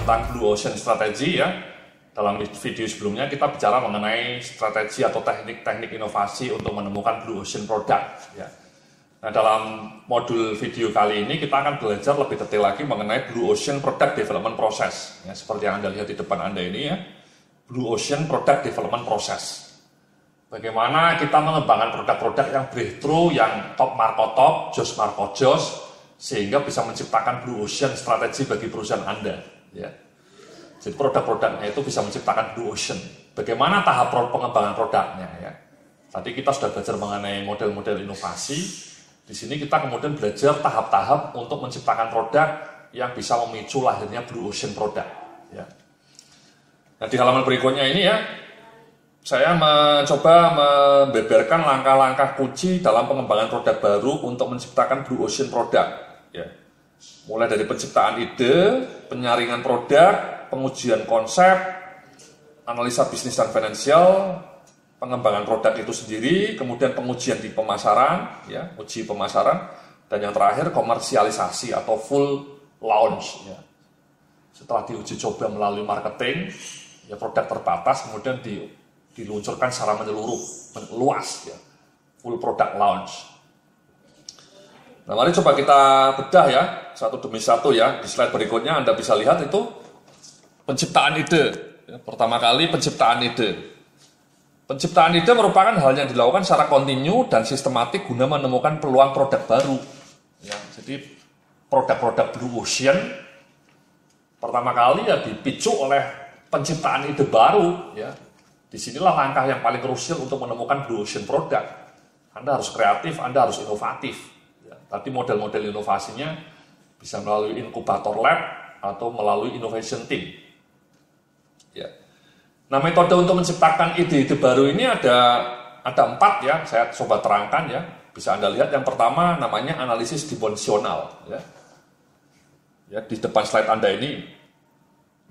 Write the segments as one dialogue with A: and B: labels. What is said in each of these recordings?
A: tentang Blue Ocean Strategy ya. Dalam video sebelumnya kita bicara mengenai strategi atau teknik-teknik inovasi untuk menemukan Blue Ocean Product ya. Nah, dalam modul video kali ini kita akan belajar lebih detail lagi mengenai Blue Ocean Product Development Process ya, seperti yang Anda lihat di depan Anda ini ya. Blue Ocean Product Development Process. Bagaimana kita mengembangkan produk-produk yang breakthrough, yang top marko top, jos marko jos, sehingga bisa menciptakan Blue Ocean strategi bagi perusahaan Anda. Ya. Jadi produk-produknya itu bisa menciptakan Blue Ocean. Bagaimana tahap pengembangan produknya? Ya. Tadi kita sudah belajar mengenai model-model inovasi. Di sini kita kemudian belajar tahap-tahap untuk menciptakan produk yang bisa memicu lahirnya Blue Ocean produk. Ya. Nah, di halaman berikutnya ini ya, saya mencoba membeberkan langkah-langkah kunci dalam pengembangan produk baru untuk menciptakan Blue Ocean produk. Ya. Mulai dari penciptaan ide, penyaringan produk, pengujian konsep, analisa bisnis dan finansial, pengembangan produk itu sendiri, kemudian pengujian di pemasaran, ya, uji pemasaran, dan yang terakhir komersialisasi atau full launch. Ya. Setelah diuji coba melalui marketing, ya produk terbatas, kemudian diluncurkan secara menyeluruh, luas, ya, full product launch. Nah, mari coba kita bedah ya, satu demi satu ya. Di slide berikutnya Anda bisa lihat itu penciptaan ide. Ya, pertama kali penciptaan ide. Penciptaan ide merupakan hal yang dilakukan secara kontinu dan sistematik guna menemukan peluang produk baru. Ya, jadi produk-produk Blue Ocean pertama kali ya dipicu oleh penciptaan ide baru. Ya. Disinilah langkah yang paling krusial untuk menemukan Blue Ocean produk. Anda harus kreatif, Anda harus inovatif. Ya, tadi model-model inovasinya bisa melalui inkubator lab atau melalui innovation team. Ya. Nah, metode untuk menciptakan ide-ide baru ini ada 4 ya, saya coba terangkan ya. Bisa Anda lihat yang pertama namanya analisis dimensional. Ya. Ya, di depan slide Anda ini.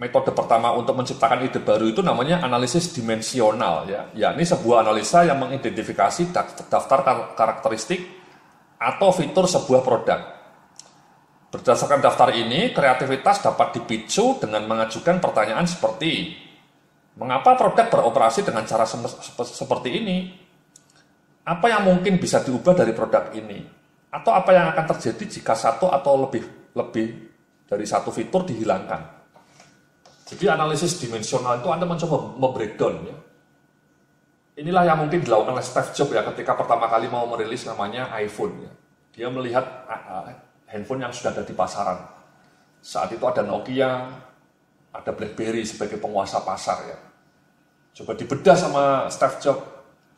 A: Metode pertama untuk menciptakan ide baru itu namanya analisis dimensional ya, yakni sebuah analisa yang mengidentifikasi daftar karakteristik atau fitur sebuah produk. Berdasarkan daftar ini, kreativitas dapat dipicu dengan mengajukan pertanyaan seperti mengapa produk beroperasi dengan cara seperti ini? Apa yang mungkin bisa diubah dari produk ini? Atau apa yang akan terjadi jika satu atau lebih dari satu fitur dihilangkan? Jadi analisis dimensional itu Anda mencoba membreakdown ya. Inilah yang mungkin dilakukan oleh Steve Jobs ya ketika pertama kali mau merilis namanya iPhone ya. Dia melihat handphone yang sudah ada di pasaran. Saat itu ada Nokia, ada BlackBerry sebagai penguasa pasar ya. Coba dibedah sama Steve Jobs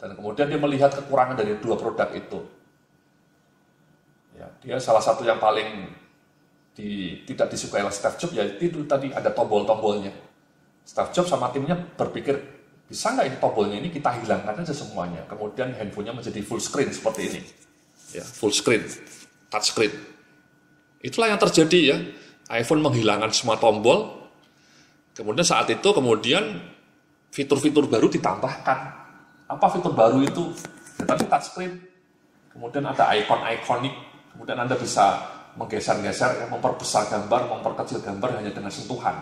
A: dan kemudian dia melihat kekurangan dari 2 produk itu. Ya, dia salah satu yang paling tidak disukai oleh Steve Jobs, yaitu itu tadi ada tombol-tombolnya. Steve Jobs sama timnya berpikir, bisa nggak ini tombolnya ini kita hilangkan aja semuanya, kemudian handphonenya menjadi full screen seperti ini, ya, full screen, touch screen. Itulah yang terjadi ya, iPhone menghilangkan semua tombol, kemudian saat itu fitur-fitur baru ditambahkan. Apa fitur baru itu? Ya, tadi touch screen, kemudian ada ikonik, kemudian Anda bisa menggeser-geser, memperbesar gambar, memperkecil gambar hanya dengan sentuhan.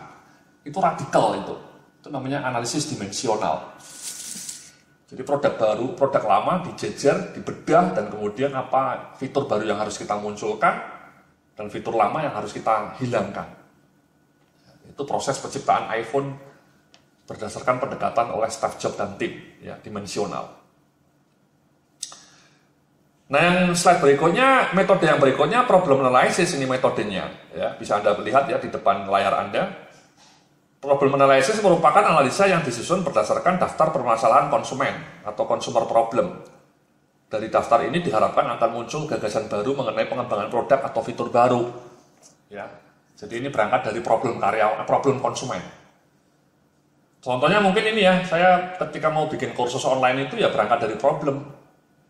A: Itu radikal itu. Itu namanya analisis dimensional. Jadi produk baru, produk lama dijejer, dibedah, dan kemudian apa fitur baru yang harus kita munculkan, dan fitur lama yang harus kita hilangkan. Itu proses penciptaan iPhone berdasarkan pendekatan oleh Steve Jobs dan tim, ya, dimensional. Nah, yang slide berikutnya, metode yang berikutnya problem analysis, ini metodenya. Ya, bisa Anda lihat ya di depan layar Anda. Problem analysis merupakan analisa yang disusun berdasarkan daftar permasalahan konsumen atau consumer problem. Dari daftar ini diharapkan akan muncul gagasan baru mengenai pengembangan produk atau fitur baru. Ya, jadi ini berangkat dari problem konsumen. Contohnya mungkin ini ya, saya ketika mau bikin kursus online itu ya berangkat dari problem.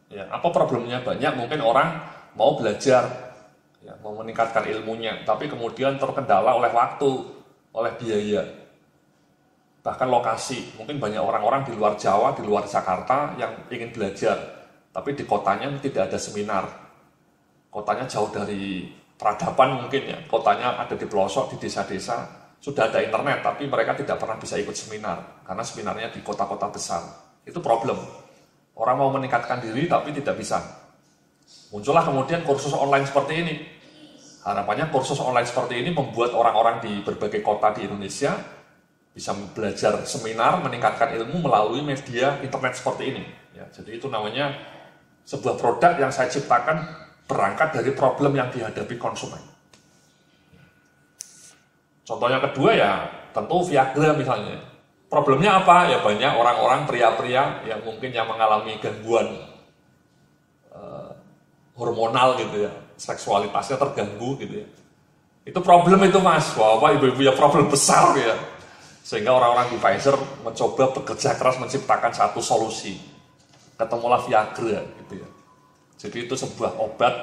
A: Ya, apa problemnya? Banyak mungkin orang mau belajar, ya, mau meningkatkan ilmunya, tapi kemudian terkendala oleh waktu, oleh biaya, bahkan lokasi. Mungkin banyak orang-orang di luar Jawa, di luar Jakarta yang ingin belajar, tapi di kotanya tidak ada seminar. Kotanya jauh dari peradaban mungkin ya, kotanya ada di pelosok, di desa-desa, sudah ada internet, tapi mereka tidak pernah bisa ikut seminar, karena seminarnya di kota-kota besar. Itu problem. Orang mau meningkatkan diri, tapi tidak bisa. Muncullah kemudian kursus online seperti ini. Harapannya kursus online seperti ini membuat orang-orang di berbagai kota di Indonesia bisa belajar seminar, meningkatkan ilmu melalui media internet seperti ini. Ya, jadi itu namanya sebuah produk yang saya ciptakan berangkat dari problem yang dihadapi konsumen. Contohnya kedua ya tentu Viagra misalnya. Problemnya apa? Ya banyak orang-orang pria-pria yang mungkin yang mengalami gangguan hormonal gitu ya, seksualitasnya terganggu gitu ya. Itu problem itu mas, wah ibu-ibu ya problem besar ya. Sehingga orang-orang di Pfizer mencoba bekerja keras menciptakan satu solusi. Ketemulah Viagra gitu ya. Jadi itu sebuah obat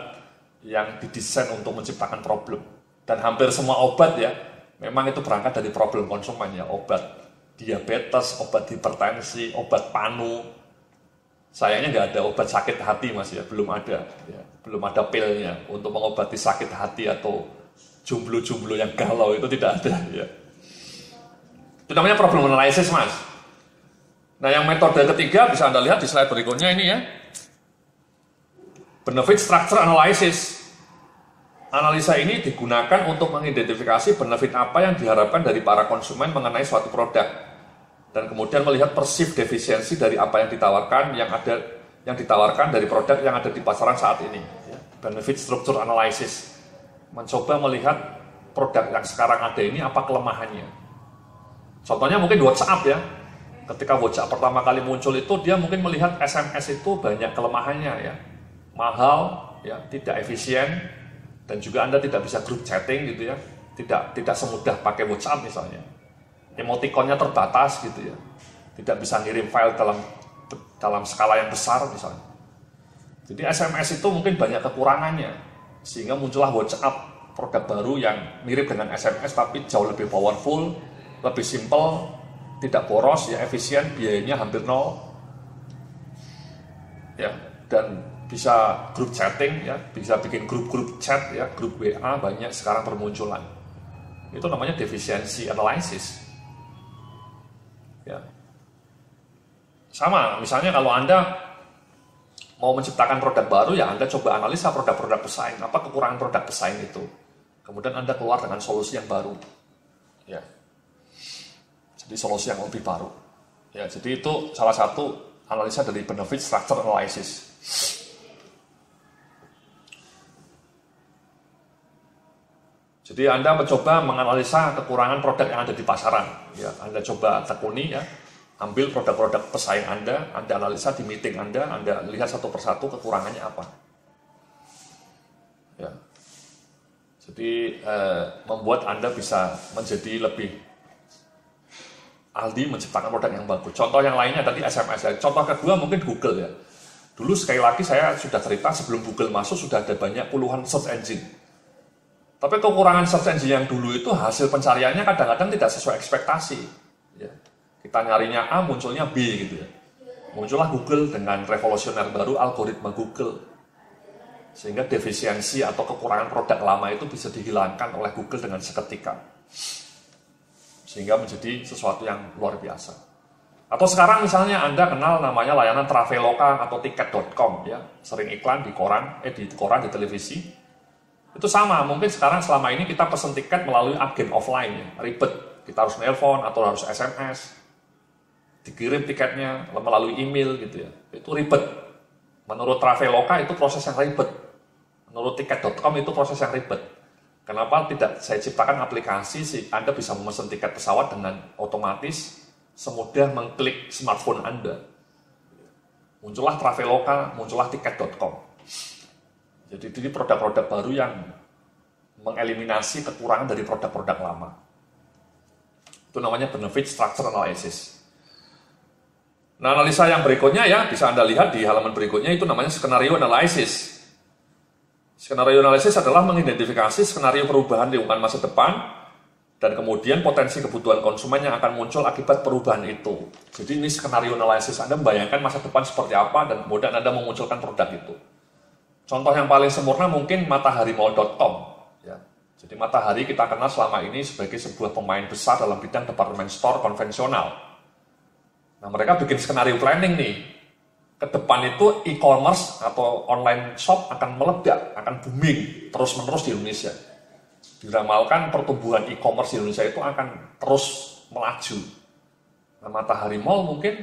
A: yang didesain untuk menciptakan problem. Dan hampir semua obat ya, memang itu berangkat dari problem konsumen ya, obat diabetes, obat hipertensi, obat panu. Sayangnya nggak ada obat sakit hati mas ya, belum ada ya, belum ada pilnya untuk mengobati sakit hati atau jomblo-jomblo yang galau itu tidak ada ya. Itu namanya problem analysis mas. Nah yang metode ketiga bisa Anda lihat di slide berikutnya ini ya, benefit structure analysis. Analisa ini digunakan untuk mengidentifikasi benefit apa yang diharapkan dari para konsumen mengenai suatu produk dan kemudian melihat perceived defisiensi dari apa yang ditawarkan yang ditawarkan dari produk yang ada di pasaran saat ini. Benefit structure analysis mencoba melihat produk yang sekarang ada ini apa kelemahannya. Contohnya mungkin WhatsApp ya. Ketika WhatsApp pertama kali muncul itu dia mungkin melihat SMS itu banyak kelemahannya ya, mahal ya, tidak efisien. Dan juga Anda tidak bisa group chatting gitu ya, tidak semudah pakai WhatsApp misalnya. Emoticonnya terbatas gitu ya, tidak bisa ngirim file dalam skala yang besar misalnya. Jadi SMS itu mungkin banyak kekurangannya, sehingga muncullah WhatsApp, produk baru yang mirip dengan SMS tapi jauh lebih powerful, lebih simple, tidak boros, ya efisien, biayanya hampir nol, ya dan bisa grup chatting ya, bisa bikin grup chat ya, grup WA banyak sekarang bermunculan. Itu namanya defisiensi analysis. Ya. Sama, misalnya kalau Anda mau menciptakan produk baru ya Anda coba analisa produk-produk pesaing, apa kekurangan produk pesaing itu. Kemudian Anda keluar dengan solusi yang baru. Ya. Jadi solusi yang lebih baru. Ya, jadi itu salah satu analisa dari benefit structure analysis. Jadi Anda mencoba menganalisa kekurangan produk yang ada di pasaran. Ya, Anda coba tekuni ya, ambil produk-produk pesaing Anda analisa di meeting Anda lihat satu persatu kekurangannya apa. Ya. Jadi membuat Anda bisa menjadi lebih ahli menciptakan produk yang bagus. Contoh yang lainnya tadi SMS ya. Contoh kedua mungkin Google ya. Dulu sekali lagi saya sudah cerita sebelum Google masuk sudah ada banyak puluhan search engine. Tapi kekurangan search engine yang dulu itu hasil pencariannya kadang-kadang tidak sesuai ekspektasi. Ya. Kita nyarinya A, munculnya B gitu ya. Muncullah Google dengan revolusioner baru algoritma Google. Sehingga defisiensi atau kekurangan produk lama itu bisa dihilangkan oleh Google dengan seketika. Sehingga menjadi sesuatu yang luar biasa. Atau sekarang misalnya Anda kenal namanya layanan Traveloka atau tiket.com ya. Sering iklan di koran, di televisi. Itu sama, mungkin sekarang selama ini kita pesen tiket melalui agen offline ya, ribet. Kita harus nelpon atau harus SMS, dikirim tiketnya melalui email gitu ya, itu ribet. Menurut Traveloka itu proses yang ribet, menurut tiket.com itu proses yang ribet. Kenapa tidak saya ciptakan aplikasi sih Anda bisa memesan tiket pesawat dengan otomatis semudah mengklik smartphone Anda. Muncullah Traveloka, muncullah tiket.com. Jadi ini produk-produk baru yang mengeliminasi kekurangan dari produk-produk lama. Itu namanya benefit structure analysis. Nah, analisa yang berikutnya ya, bisa Anda lihat di halaman berikutnya itu namanya skenario analysis. Skenario analysis adalah mengidentifikasi skenario perubahan lingkungan masa depan dan kemudian potensi kebutuhan konsumen yang akan muncul akibat perubahan itu. Jadi ini skenario analysis, Anda membayangkan masa depan seperti apa dan kemudian Anda memunculkan produk itu. Contoh yang paling sempurna mungkin mataharimall.com. Ya. Jadi Matahari kita kenal selama ini sebagai sebuah pemain besar dalam bidang department store konvensional. Nah, mereka bikin skenario planning nih. Ke depan itu e-commerce atau online shop akan meledak, akan booming terus-menerus di Indonesia. Diramalkan pertumbuhan e-commerce di Indonesia itu akan terus melaju. Nah, Matahari Mall mungkin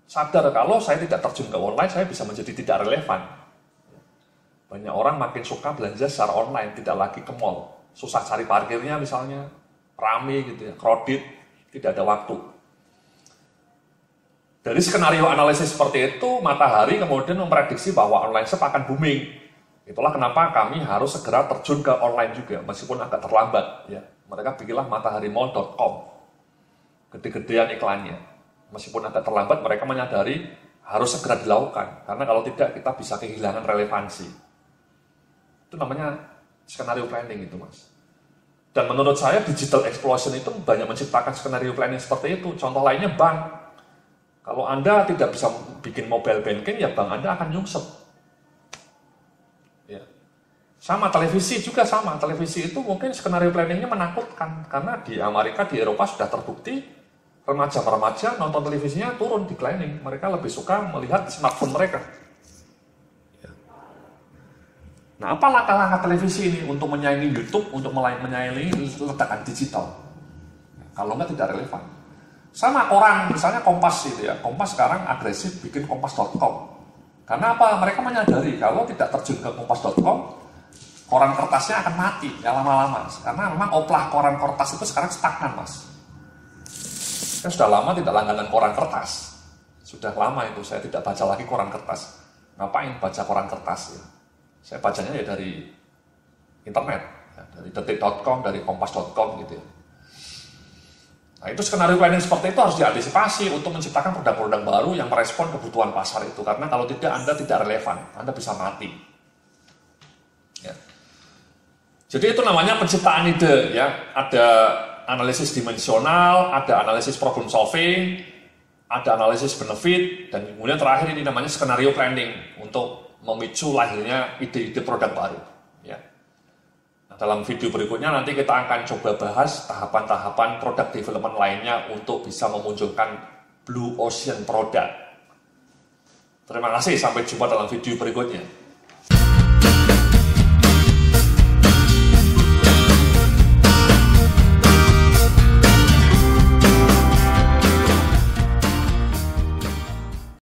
A: sadar kalau saya tidak terjun ke online, saya bisa menjadi tidak relevan. Banyak orang makin suka belanja secara online, tidak lagi ke mall. Susah cari parkirnya misalnya, rame gitu ya, crowded, tidak ada waktu. Dari skenario analisis seperti itu, Matahari kemudian memprediksi bahwa online shop akan booming. Itulah kenapa kami harus segera terjun ke online juga, meskipun agak terlambat. Ya. Mereka bikinlah mataharimall.com. Gede-gedean iklannya. Meskipun agak terlambat, mereka menyadari harus segera dilakukan. Karena kalau tidak, kita bisa kehilangan relevansi. Itu namanya skenario planning itu, Mas. Dan menurut saya digital explosion itu banyak menciptakan skenario planning seperti itu. Contoh lainnya bank. Kalau Anda tidak bisa bikin mobile banking, ya bank Anda akan nyungsep. Ya. Sama televisi juga sama. Televisi itu mungkin skenario planningnya menakutkan. Karena di Amerika, di Eropa sudah terbukti remaja-remaja nonton televisinya turun di declining. Mereka lebih suka melihat smartphone mereka. Nah, apa langkah-langkah televisi ini untuk menyaingi YouTube, untuk menyaingi ledakan digital? Kalau nggak tidak relevan. Sama koran, misalnya Kompas gitu ya. Kompas sekarang agresif bikin kompas.com. Karena apa? Mereka menyadari kalau tidak terjun ke kompas.com, koran kertasnya akan mati ya lama-lama. Karena memang oplah koran kertas itu sekarang stagnan, Mas. Saya sudah lama tidak langganan koran kertas. Sudah lama itu saya tidak baca lagi koran kertas. Ngapain baca koran kertas ya? Saya bacanya ya dari internet, ya, dari detik.com, dari kompas.com gitu ya. Nah, itu skenario planning seperti itu harus diantisipasi untuk menciptakan produk-produk baru yang merespon kebutuhan pasar itu. Karena kalau tidak, Anda tidak relevan, Anda bisa mati. Ya. Jadi itu namanya penciptaan ide, ya. Ada analisis dimensional, ada analisis problem solving, ada analisis benefit, dan kemudian terakhir ini namanya skenario planning untuk memicu lahirnya ide-ide produk baru. Ya. Nah, dalam video berikutnya nanti kita akan coba bahas tahapan-tahapan produk development lainnya untuk bisa memunculkan blue ocean product. Terima kasih, sampai jumpa dalam video berikutnya.